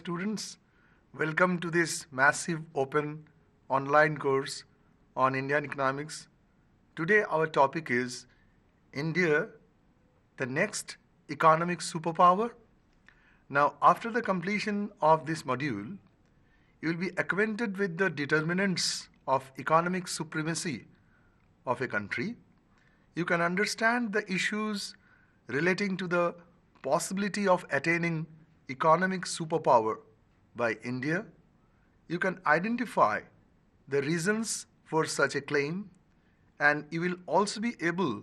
students. Welcome to this massive open online course on Indian economics. Today our topic is India, the next economic superpower. Now, after the completion of this module, you will be acquainted with the determinants of economic supremacy of a country. You can understand the issues relating to the possibility of attaining economic superpower by India. You can identify the reasons for such a claim, and you will also be able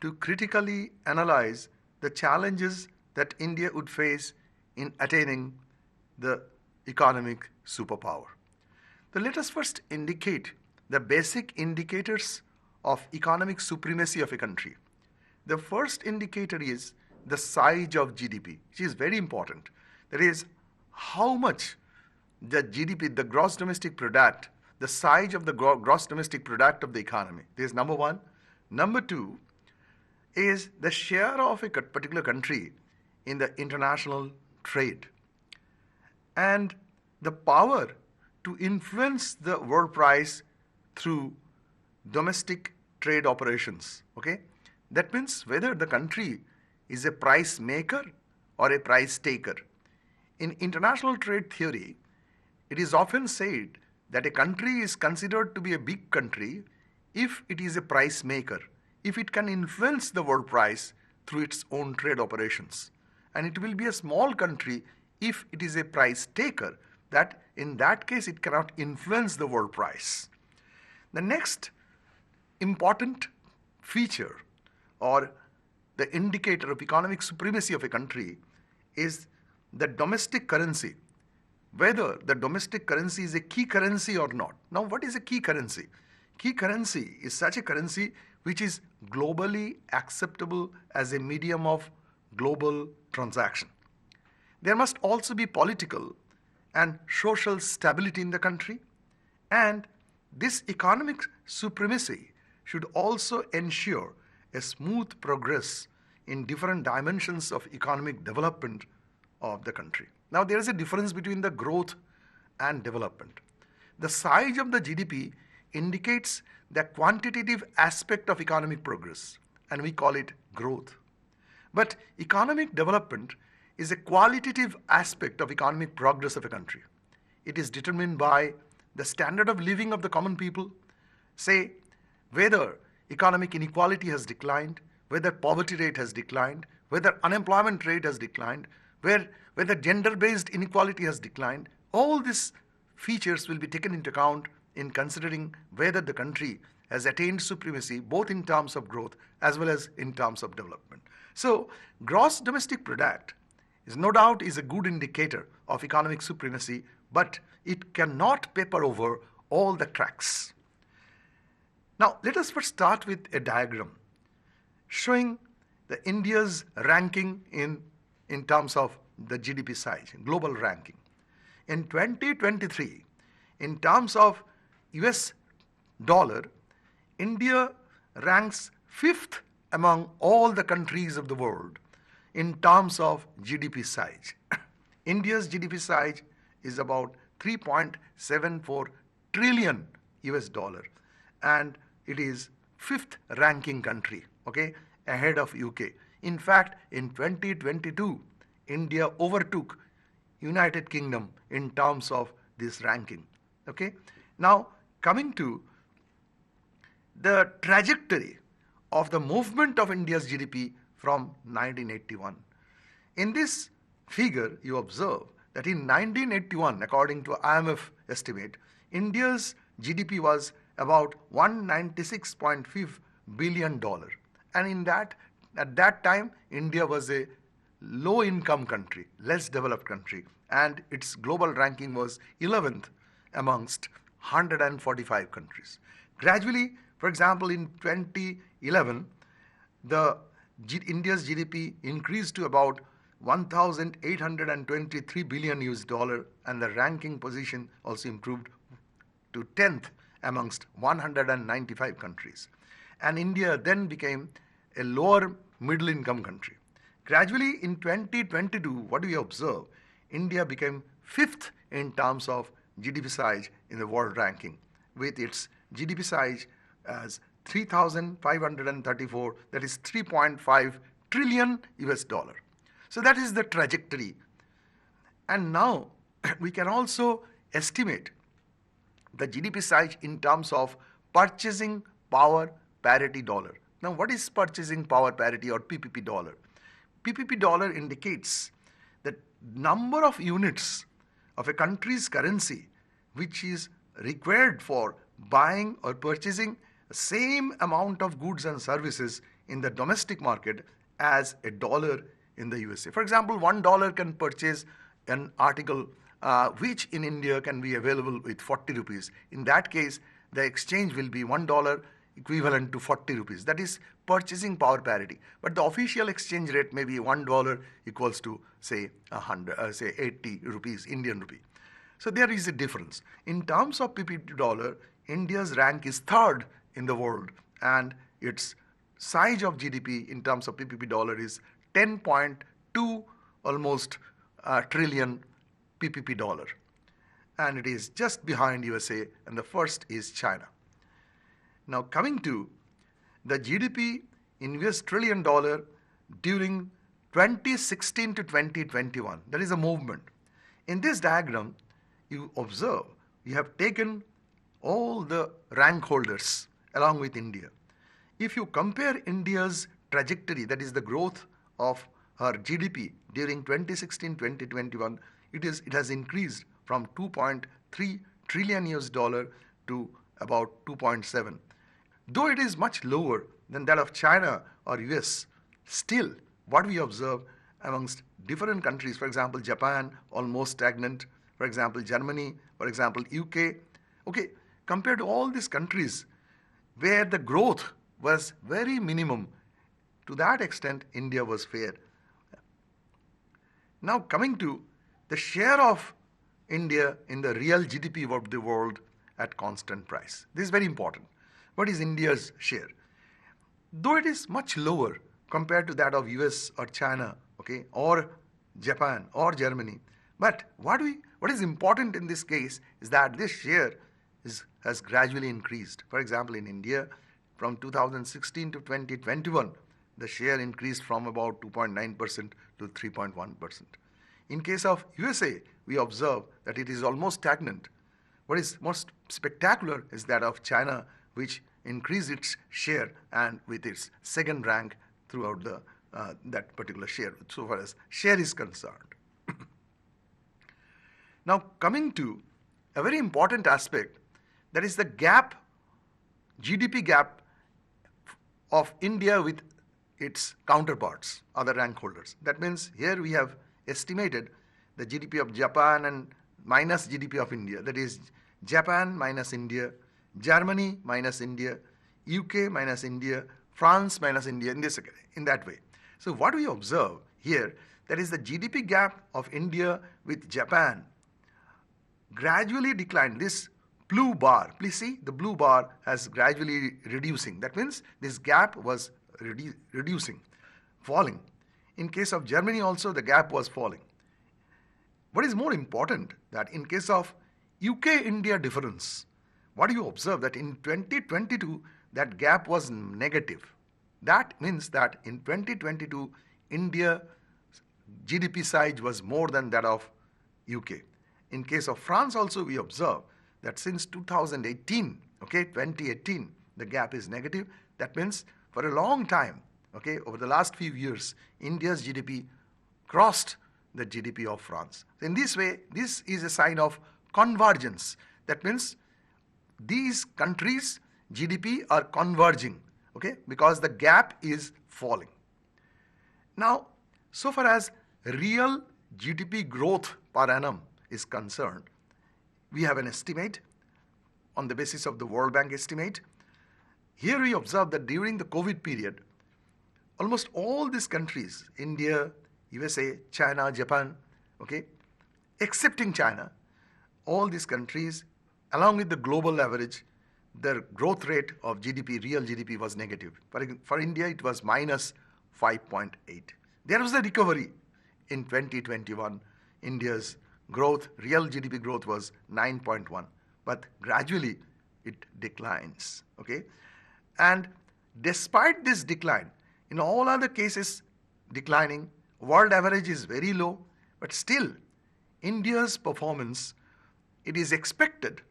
to critically analyze the challenges that India would face in attaining the economic superpower. So let us first indicate the basic indicators of economic supremacy of a country. The first indicator is the size of GDP, which is very important. That is, how much the GDP, the gross domestic product, the size of the gross domestic product of the economy. This is number one. Number two is the share of a particular country in the international trade and the power to influence the world price through domestic trade operations. Okay? That means whether the country is a price maker or a price taker. In international trade theory, it is often said that a country is considered to be a big country if it is a price maker, if it can influence the world price through its own trade operations. And it will be a small country if it is a price taker, that in that case it cannot influence the world price. The next important feature or the indicator of economic supremacy of a country is the domestic currency, whether the domestic currency is a key currency or not. Now, what is a key currency? Key currency is such a currency which is globally acceptable as a medium of global transaction. There must also be political and social stability in the country, and this economic supremacy should also ensure a smooth progress in different dimensions of economic development of the country. Now, there is a difference between the growth and development. The size of the GDP indicates the quantitative aspect of economic progress, and we call it growth. But economic development is a qualitative aspect of economic progress of a country. It is determined by the standard of living of the common people, say whether economic inequality has declined, whether poverty rate has declined, whether unemployment rate has declined, whether gender-based inequality has declined. All these features will be taken into account in considering whether the country has attained supremacy both in terms of growth as well as in terms of development. So, gross domestic product is no doubt is a good indicator of economic supremacy, but it cannot paper over all the cracks. Now, let us first start with a diagram showing the India's ranking in terms of the GDP size, global ranking. In 2023, in terms of US dollar, India ranks 5th among all the countries of the world in terms of GDP size. India's GDP size is about 3.74 trillion US dollar, and it is 5th ranking country, okay, ahead of UK. In fact, in 2022, India overtook United Kingdom in terms of this ranking, okay. Now, coming to the trajectory of the movement of India's GDP from 1981. In this figure, you observe that in 1981, according to IMF estimate, India's GDP was about $196.5 billion. And in that, at that time, India was a low-income country, less developed country, and its global ranking was 11th amongst 145 countries. Gradually, for example, in 2011, India's GDP increased to about 1,823 billion US dollar, and the ranking position also improved to 10th amongst 195 countries. And India then became a lower middle income country. Gradually in 2022, what do we observe? India became fifth in terms of GDP size in the world ranking, with its GDP size as 3,534, that is 3.5 trillion US dollar. So that is the trajectory. And now we can also estimate the GDP size in terms of purchasing power parity dollar. Now, what is purchasing power parity or PPP dollar? PPP dollar indicates the number of units of a country's currency which is required for buying or purchasing the same amount of goods and services in the domestic market as a dollar in the USA. For example, $1 can purchase an article which in India can be available with 40 rupees. In that case, the exchange will be $1 equivalent to 40 rupees. That is purchasing power parity. But the official exchange rate may be $1 equals to say 80 rupees, Indian rupee. So there is a difference. In terms of PPP dollar, India's rank is third in the world, and its size of GDP in terms of PPP dollar is 10.2 almost trillion PPP dollar. And it is just behind USA, and the first is China. Now coming to the GDP in US trillion dollar during 2016 to 2021, there is a movement. In this diagram, you observe, you have taken all the rank holders along with India. If you compare India's trajectory, that is the growth of her GDP during 2016-2021, it has increased from 2.3 trillion US dollar to about 2.7. Though it is much lower than that of China or US, still what we observe amongst different countries, for example, Japan, almost stagnant, for example, Germany, for example, UK, okay, compared to all these countries where the growth was very minimum, to that extent, India was fair. Now coming to the share of India in the real GDP of the world at constant price. This is very important. What is India's share? Though it is much lower compared to that of US or China, okay, or Japan or Germany, but what is important in this case is that this share has gradually increased. For example, in India, from 2016 to 2021, the share increased from about 2.9% to 3.1%. In case of USA, we observe that it is almost stagnant. What is most spectacular is that of China, which increased its share and with its second rank throughout that particular share, so far as share is concerned. Now coming to a very important aspect, that is the gap, GDP gap of India with its counterparts, other rank holders. That means here we have estimated the GDP of Japan and minus GDP of India. That is Japan minus India, Germany minus India, UK minus India, France minus India, in that way. So what we observe here, that is the GDP gap of India with Japan gradually declined. This blue bar, please see, the blue bar has gradually reducing. That means this gap was reducing, falling. In case of Germany also, the gap was falling. What is more important, that in case of UK-India difference, what do you observe? That in 2022, that gap was negative. That means that in 2022, India GDP size was more than that of UK. In case of France also, we observe that since 2018, okay, 2018, the gap is negative. That means for a long time, okay, over the last few years, India's GDP crossed the GDP of France. In this way, this is a sign of convergence. That means these countries' GDP are converging, okay, because the gap is falling. Now, so far as real GDP growth per annum is concerned, we have an estimate on the basis of the World Bank estimate. Here we observe that during the COVID period, almost all these countries, India, USA, China, Japan, okay, excepting China, all these countries, along with the global average, their growth rate of GDP, real GDP, was negative. For India, it was minus 5.8. There was a recovery in 2021. India's growth, real GDP growth was 9.1, but gradually it declines. Okay, and despite this decline, in all other cases declining, world average is very low, but still India's performance, it is expected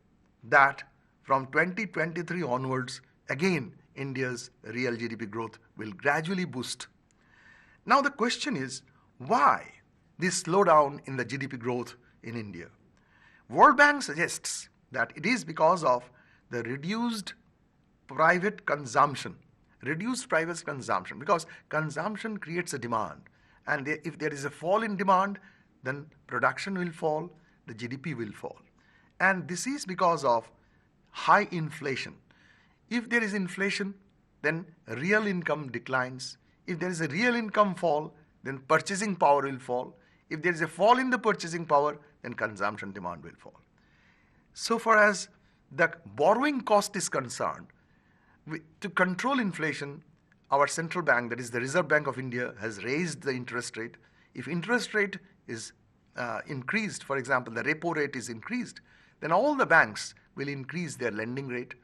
that from 2023 onwards, again India's real GDP growth will gradually boost. Now the question is, why this slowdown in the GDP growth in India? World Bank suggests that it is because of the reduced private consumption, because consumption creates a demand, and if there is a fall in demand, then production will fall, the GDP will fall. And this is because of high inflation. If there is inflation, then real income declines. If there is a real income fall, then purchasing power will fall. If there is a fall in the purchasing power, then consumption demand will fall. So far as the borrowing cost is concerned, to control inflation, our central bank, that is the Reserve Bank of India, has raised the interest rate. If interest rate is increased, for example, the repo rate is increased, then all the banks will increase their lending rate.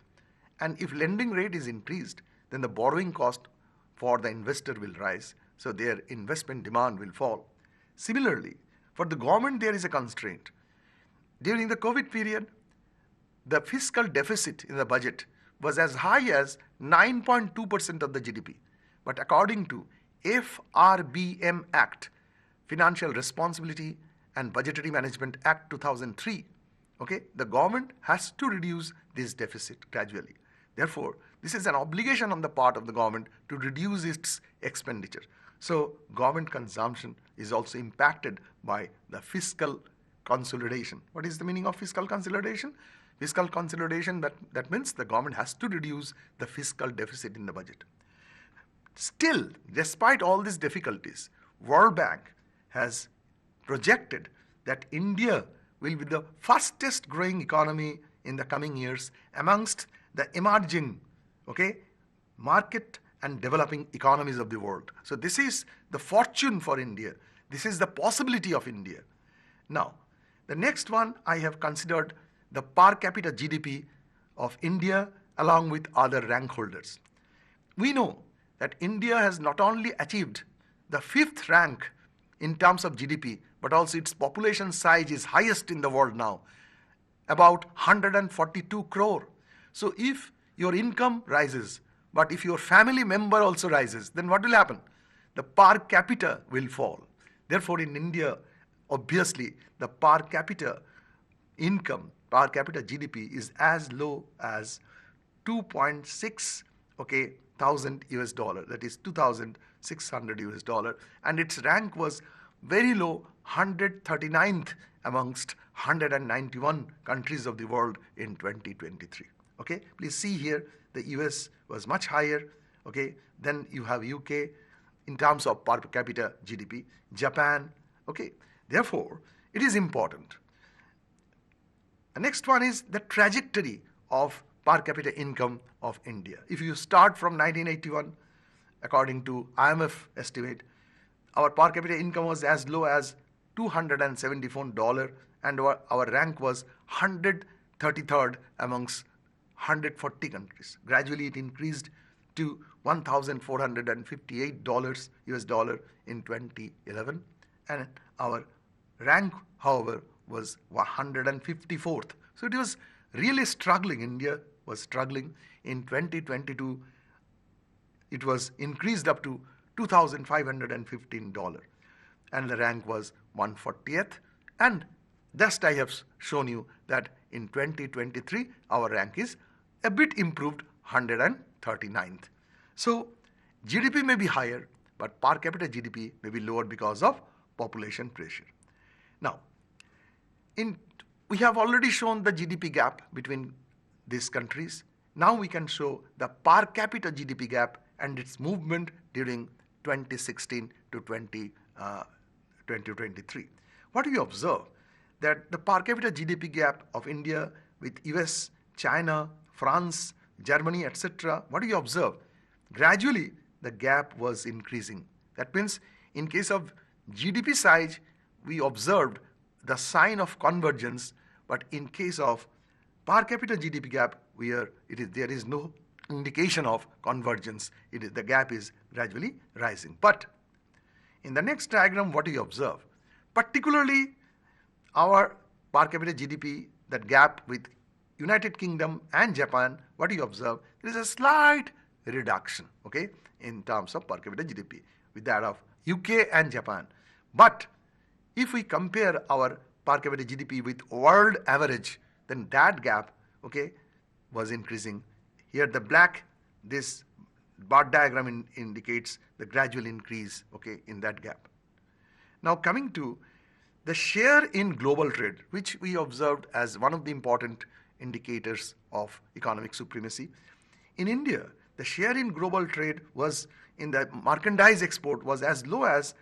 And if lending rate is increased, then the borrowing cost for the investor will rise, so their investment demand will fall. Similarly, for the government, there is a constraint. During the COVID period, the fiscal deficit in the budget was as high as 9.2% of the GDP. But according to FRBM Act, Financial Responsibility and Budgetary Management Act 2003, okay, the government has to reduce this deficit gradually. Therefore, this is an obligation on the part of the government to reduce its expenditure. So, government consumption is also impacted by the fiscal consolidation. What is the meaning of fiscal consolidation? Fiscal consolidation, that means the government has to reduce the fiscal deficit in the budget. Still, despite all these difficulties, World Bank has projected that India will be the fastest growing economy in the coming years amongst the emerging, okay, market and developing economies of the world. So this is the fortune for India. This is the possibility of India. Now, the next one I have considered the per capita GDP of India along with other rank holders. We know that India has not only achieved the 5th rank in terms of GDP, but also its population size is highest in the world now, about 142 crore. So if your income rises, but if your family member also rises, then what will happen? The per capita will fall. Therefore, in India, obviously, the per capita income, per capita GDP is as low as 2.6, okay, thousand US dollar, that is 2,600 US dollar, and its rank was very low, 139th amongst 191 countries of the world in 2023. Okay, please see here the US was much higher. Okay, then you have UK in terms of per capita GDP, Japan. Okay, therefore it is important. The next one is the trajectory of per capita income of India. If you start from 1981, according to IMF estimate, our per capita income was as low as $274, and our rank was 133rd amongst 140 countries. Gradually it increased to $1,458 US dollar in 2011, and our rank, however, was 154th. So it was really struggling. India was struggling. In 2022, it was increased up to $2,515, and the rank was 140th. And just I have shown you that in 2023, our rank is a bit improved, 139th. So GDP may be higher, but per capita GDP may be lower because of population pressure. Now, we have already shown the GDP gap between these countries. Now we can show the per capita GDP gap and its movement during 2016 to 2023. What do you observe? That the per capita GDP gap of India with US, China, France, Germany, etc., what do you observe? Gradually, the gap was increasing. That means in case of GDP size, we observed the sign of convergence, but in case of per capita GDP gap, where there is no indication of convergence, the gap is gradually rising. But in the next diagram, what do you observe? Particularly our per capita GDP, that gap with United Kingdom and Japan, what do you observe? There is a slight reduction, okay, in terms of per capita GDP with that of UK and Japan. But if we compare our per capita GDP with world average, then that gap, okay, was increasing. Here the black, this bar diagram indicates the gradual increase, okay, in that gap. Now coming to the share in global trade, which we observed as one of the important indicators of economic supremacy. In India, the share in global trade was in the merchandise export was as low as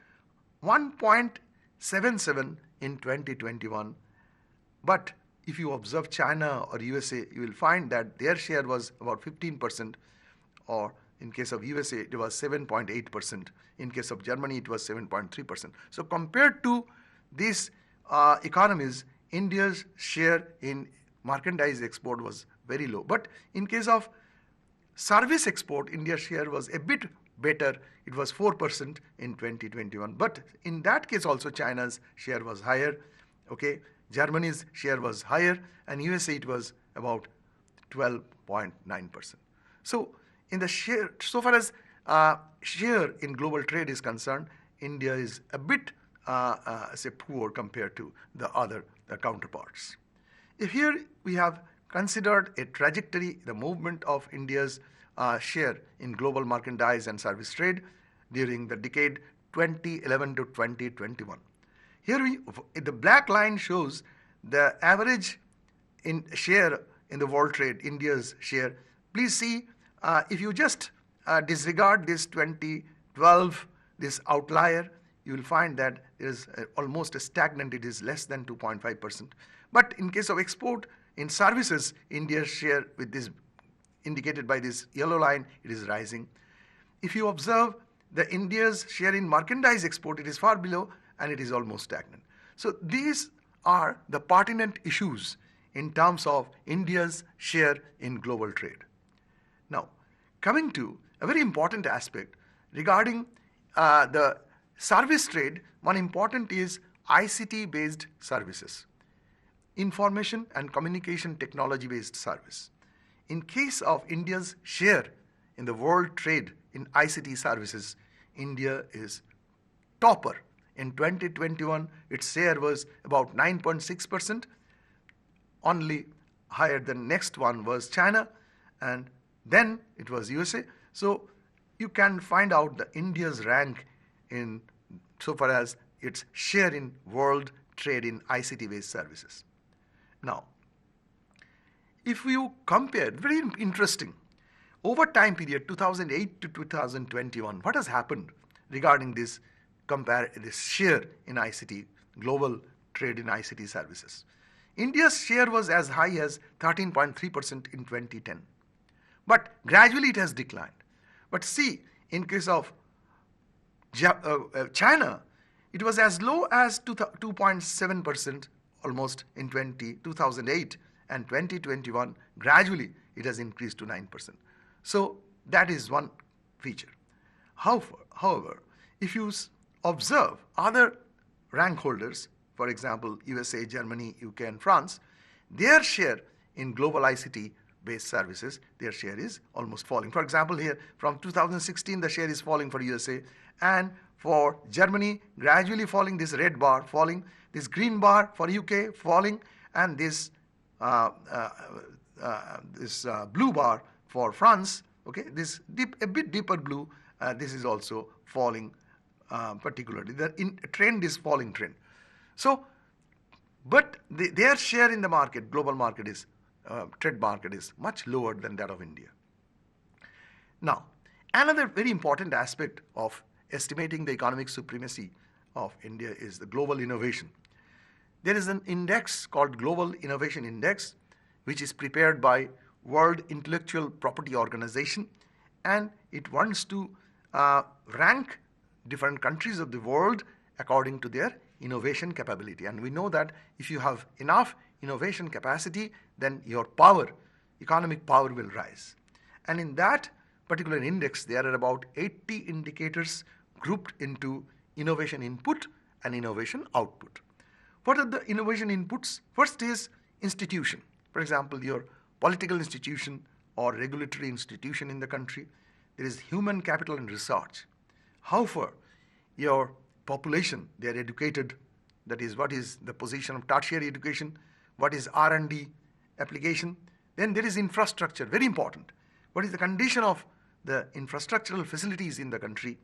1.77 in 2021. But if you observe China or USA, you will find that their share was about 15%, or in case of USA, it was 7.8%. In case of Germany, it was 7.3%. So compared to these economies, India's share in merchandise export was very low. But in case of service export, India's share was a bit better. It was 4% in 2021. But in that case also, China's share was higher. Okay, Germany's share was higher, and USA it was about 12.9%. So in the share, so far as share in global trade is concerned, India is a bit say poor compared to the other counterparts. If here we have considered a trajectory, the movement of India's share in global merchandise and service trade during the decade 2011 to 2021. Here the black line shows the average in share in the world trade, India's share. Please see, if you just disregard this 2012, this outlier, you will find that it is almost stagnant. It is less than 2.5%. But in case of export, in services, India's share with this indicated by this yellow line, it is rising. If you observe the India's share in merchandise export, it is far below and it is almost stagnant. So these are the pertinent issues in terms of India's share in global trade. Now, coming to a very important aspect regarding the service trade, one important is ICT-based services, information and communication technology-based service. In case of India's share in the world trade in ICT services, India is topper. In 2021, its share was about 9.6%. Only higher than next one was China, and then it was USA. So you can find out the India's rank in so far as its share in world trade in ICT-based services. Now, if you compare, very interesting, over time period 2008 to 2021, what has happened regarding this share in ICT, global trade in ICT services? India's share was as high as 13.3% in 2010, but gradually it has declined. But see, in case of China, it was as low as 2.7% almost in 2008, and 2021, gradually it has increased to 9%. So that is one feature. However, if you observe other rank holders, for example, USA, Germany, UK, and France, their share in global ICT-based services, their share is almost falling. For example, here from 2016, the share is falling for USA, and for Germany, gradually falling, this red bar falling, this green bar for UK falling, and this blue bar for France, okay, this a bit deeper blue, this is also falling particularly. The trend is falling trend. So, but their share in the market, global market is, trade market is much lower than that of India. Now, another very important aspect of estimating the economic supremacy of India is the global innovation. There is an index called Global Innovation Index, which is prepared by World Intellectual Property Organization, and it wants to rank different countries of the world according to their innovation capability. And we know that if you have enough innovation capacity, then your power, economic power will rise. And in that particular index, there are about 80 indicators grouped into innovation input and innovation output. What are the innovation inputs? First is institution. For example, your political institution or regulatory institution in the country. There is human capital and research. How far your population, they are educated, that is what is the position of tertiary education, what is R&D application. Then there is infrastructure, very important. What is the condition of the infrastructural facilities in the country?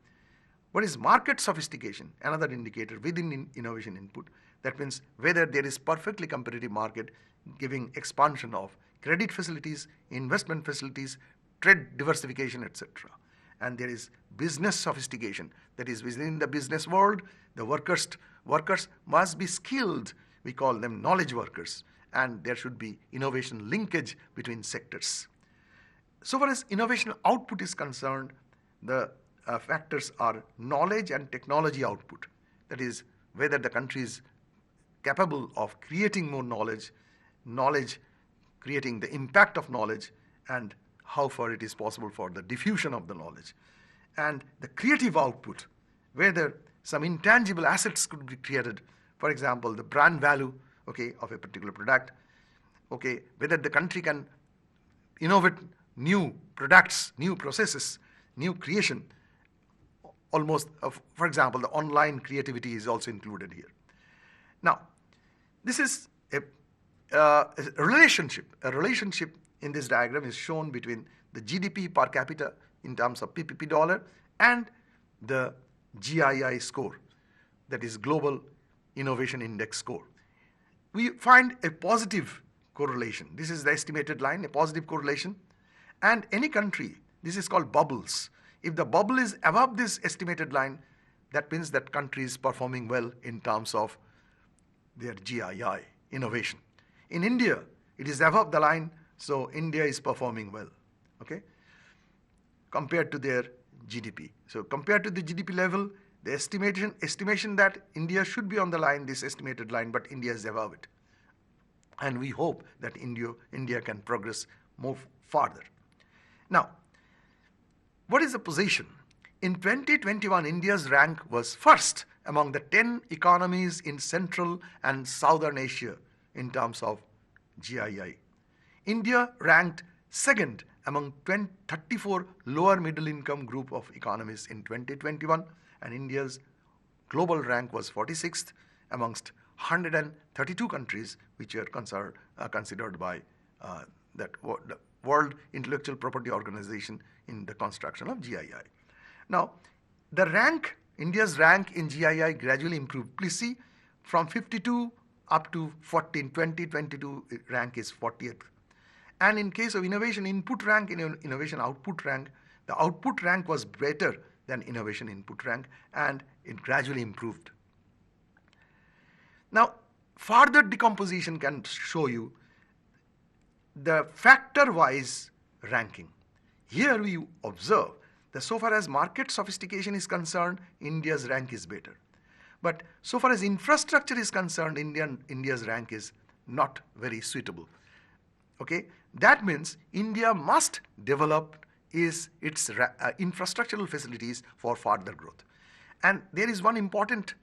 What is market sophistication? Another indicator within innovation input. That means whether there is perfectly competitive market giving expansion of credit facilities, investment facilities, trade diversification, etc. And there is business sophistication. That is within the business world, the workers must be skilled. We call them knowledge workers. And there should be innovation linkage between sectors. So far as innovation output is concerned, the factors are knowledge and technology output. That is, whether the country is capable of creating more knowledge, creating the impact of knowledge, and how far it is possible for the diffusion of the knowledge. And the creative output, whether some intangible assets could be created, for example, the brand value, of a particular product, whether the country can innovate new products, new processes, new creation. Almost, for example, the online creativity is also included here. Now, this is a relationship. A relationship in this diagram is shown between the GDP per capita in terms of PPP dollar and the GII score, that is Global Innovation Index score. We find a positive correlation. This is the estimated line, a positive correlation. And any country, this is called bubbles. If the bubble is above this estimated line, that means that country is performing well in terms of their GII, innovation. In India, it is above the line, so India is performing well, compared to their GDP. So compared to the GDP level, the estimation that India should be on the line, this estimated line, but India is above it. And we hope that India can progress more farther. Now, what is the position? In 2021, India's rank was first among the 10 economies in Central and Southern Asia in terms of GII. India ranked second among 34 lower middle income group of economies in 2021, and India's global rank was 46th amongst 132 countries which are considered by the World Intellectual Property Organization in the construction of GII. Now, India's rank in GII gradually improved. Please see, from 52 up to 40 in 2022, rank is 40th. And in case of innovation input rank and innovation output rank, the output rank was better than innovation input rank, and it gradually improved. Now, further decomposition can show you the factor-wise ranking. Here we observe that so far as market sophistication is concerned, India's rank is better. But so far as infrastructure is concerned, India's rank is not very suitable. That means India must develop its infrastructural facilities for further growth. And there is one important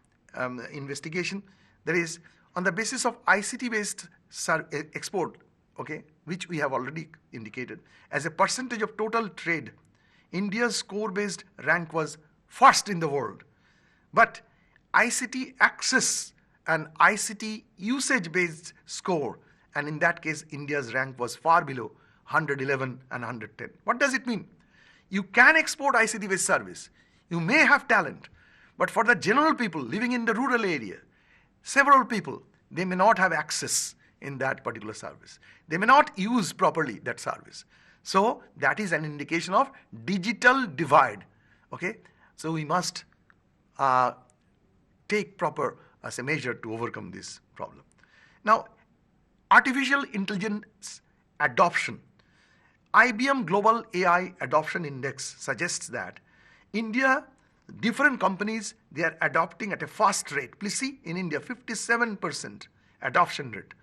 investigation, that is on the basis of ICT-based export, which we have already indicated. As a percentage of total trade, India's score-based rank was first in the world. But ICT access and ICT usage-based score, and in that case, India's rank was far below 111 and 110. What does it mean? You can export ICT-based service. You may have talent, but for the general people living in the rural area, several people, they may not have access in that particular service. They may not use properly that service. So that is an indication of digital divide. So we must take proper as a measure to overcome this problem. Now, artificial intelligence adoption. IBM Global AI Adoption Index suggests that India Different companies, they are adopting at a fast rate. Please see, in India, 57% adoption rate.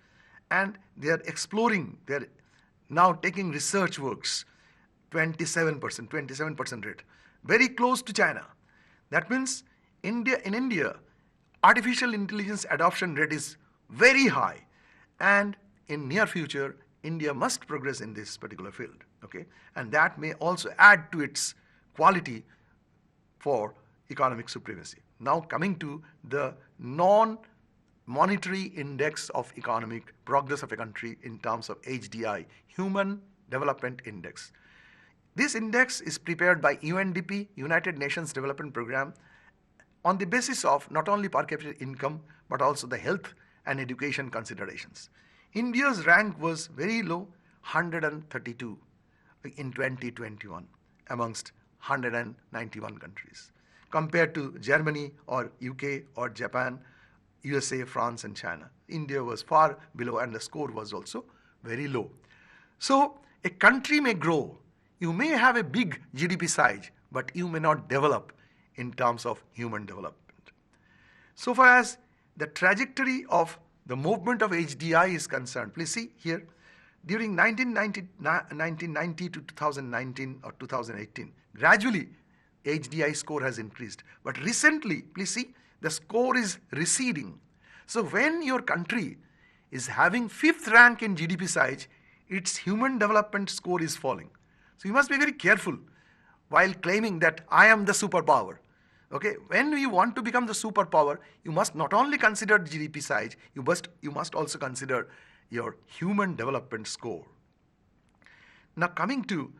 And they are exploring, they are now taking research works, 27% rate. Very close to China. That means in India, artificial intelligence adoption rate is very high. And in near future, India must progress in this particular field. Okay? And that may also add to its quality for economic supremacy. Now coming to the non-monetary index of economic progress of a country in terms of HDI, Human Development Index. This index is prepared by UNDP, United Nations Development Programme, on the basis of not only per capita income but also the health and education considerations. India's rank was very low, 132 in 2021 amongst 191 countries, compared to Germany or UK or Japan, USA, France and China. India was far below and the score was also very low. So a country may grow, you may have a big GDP size, but you may not develop in terms of human development. So far as the trajectory of the movement of HDI is concerned, please see here, during 1990 to 2019 or 2018, gradually HDI score has increased. But recently, please see, the score is receding. So when your country is having 5th rank in GDP size, its human development score is falling. So you must be very careful while claiming that I am the superpower. Okay, when you want to become the superpower, you must not only consider GDP size, you must also consider your human development score. Now coming to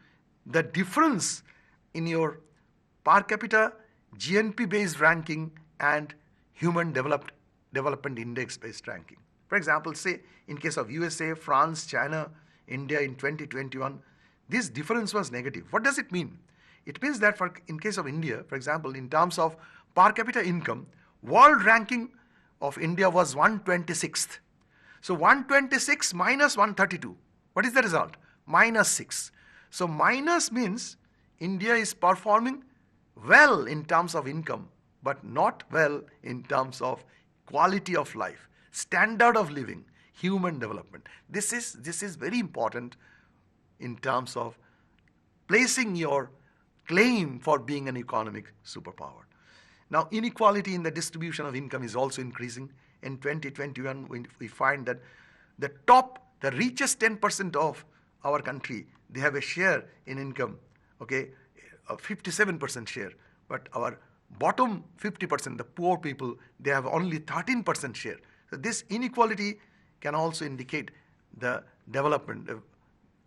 the difference in your per capita GNP based ranking and human development index based ranking. For example, say in case of USA, France, China, India in 2021, this difference was negative. What does it mean? It means that in case of India, for example, in terms of per capita income, world ranking of India was 126th. So 126 minus 132. What is the result? Minus 6. So minus means India is performing well in terms of income, but not well in terms of quality of life, standard of living, human development. This is very important in terms of placing your claim for being an economic superpower. Now, inequality in the distribution of income is also increasing. In 2021, we find that the richest 10% of our country, they have a share in income, okay, a 57% share. But our bottom 50%, the poor people, they have only 13% share. So this inequality can also indicate the development.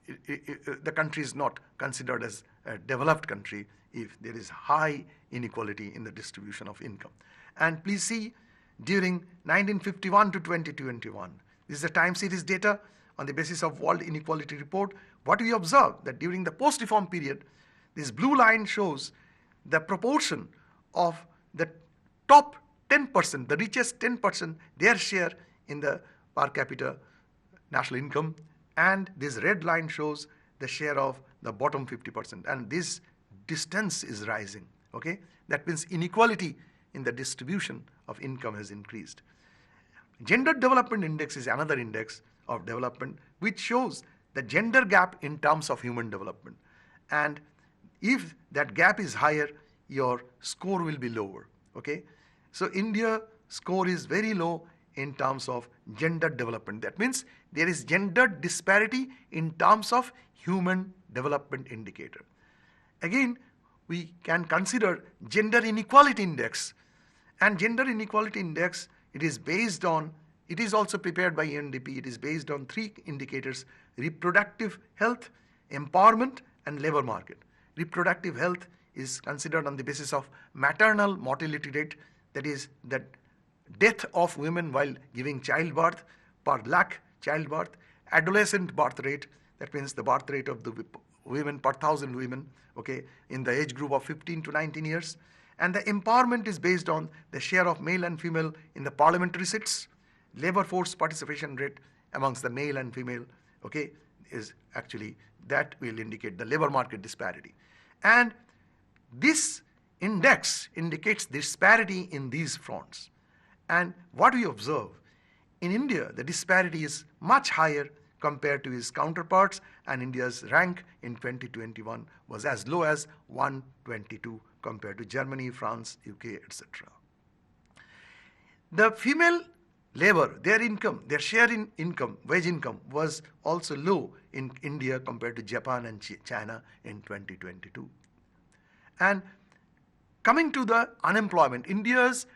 The country is not considered as a developed country if there is high inequality in the distribution of income. And please see, during 1951 to 2021, this is the time series data on the basis of World Inequality Report. What we observe that during the post-reform period, this blue line shows the proportion of the top 10%, the richest 10%, their share in the per capita national income, and this red line shows the share of the bottom 50%, and this distance is rising. Okay, that means inequality in the distribution of income has increased. Gender Development Index is another index of development which shows the gender gap in terms of human development, and if that gap is higher, your score will be lower. Okay, so India score is very low in terms of gender development. That means there is gender disparity in terms of human development indicator. Again, we can consider gender inequality index, and gender inequality index, it is also prepared by UNDP. It is based on 3 indicators: reproductive health, empowerment and labor market. Reproductive health is considered on the basis of maternal mortality rate, that is the death of women while giving childbirth per lakh childbirth, adolescent birth rate, that means the birth rate of the women per 1,000 women, okay, in the age group of 15 to 19 years. And the empowerment is based on the share of male and female in the parliamentary seats. Labor force participation rate amongst the male and female, okay, is actually, that will indicate the labor market disparity. And this index indicates disparity in these fronts. And what we observe, in India, the disparity is much higher compared to its counterparts, and India's rank in 2021 was as low as 122 compared to Germany, France, UK, etc. The female labor, their income, their share in income, wage income, was also low in India compared to Japan and China in 2022. And coming to the unemployment, India's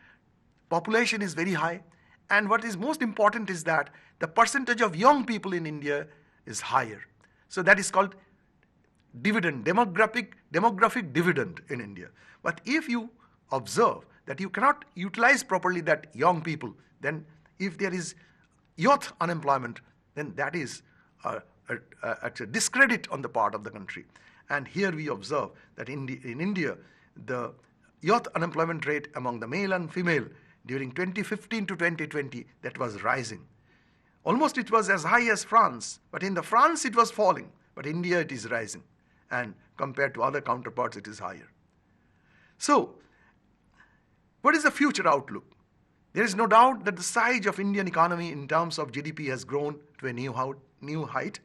population is very high, and what is most important is that the percentage of young people in India is higher. So that is called dividend, demographic dividend in India. But if you observe that you cannot utilize properly that young people, then if there is youth unemployment, then that is a discredit on the part of the country. And here we observe that in India, the youth unemployment rate among the male and female during 2015 to 2020, that was rising. Almost it was as high as France, but in the France it was falling, but India it is rising. And compared to other counterparts, it is higher. So, what is the future outlook? There is no doubt that the size of Indian economy in terms of GDP has grown to a new height.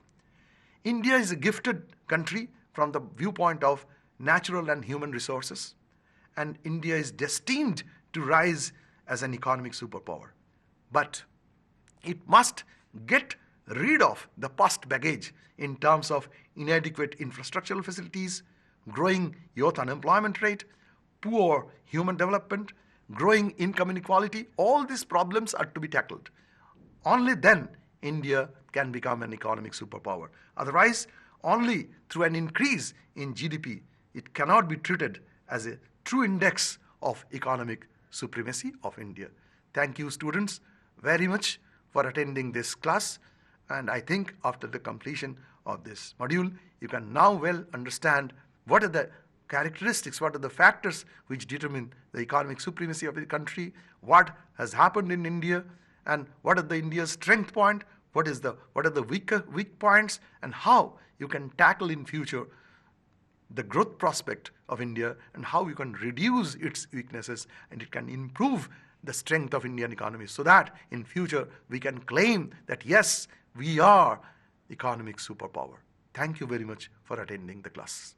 India is a gifted country from the viewpoint of natural and human resources, and India is destined to rise as an economic superpower. But it must get rid of the past baggage in terms of inadequate infrastructural facilities, growing youth unemployment rate, poor human development, growing income inequality. All these problems are to be tackled. Only then India can become an economic superpower. Otherwise, only through an increase in GDP, it cannot be treated as a true index of economic supremacy of India. Thank you, students, very much for attending this class. And I think after the completion of this module, you can now well understand what are the characteristics, what are the factors which determine the economic supremacy of the country, what has happened in India, and what are the India's strength point, what are the weak points, and how you can tackle in future the growth prospect of India, and how you can reduce its weaknesses, and it can improve the strength of Indian economy, so that in future we can claim that yes, we are economic superpower. Thank you very much for attending the class.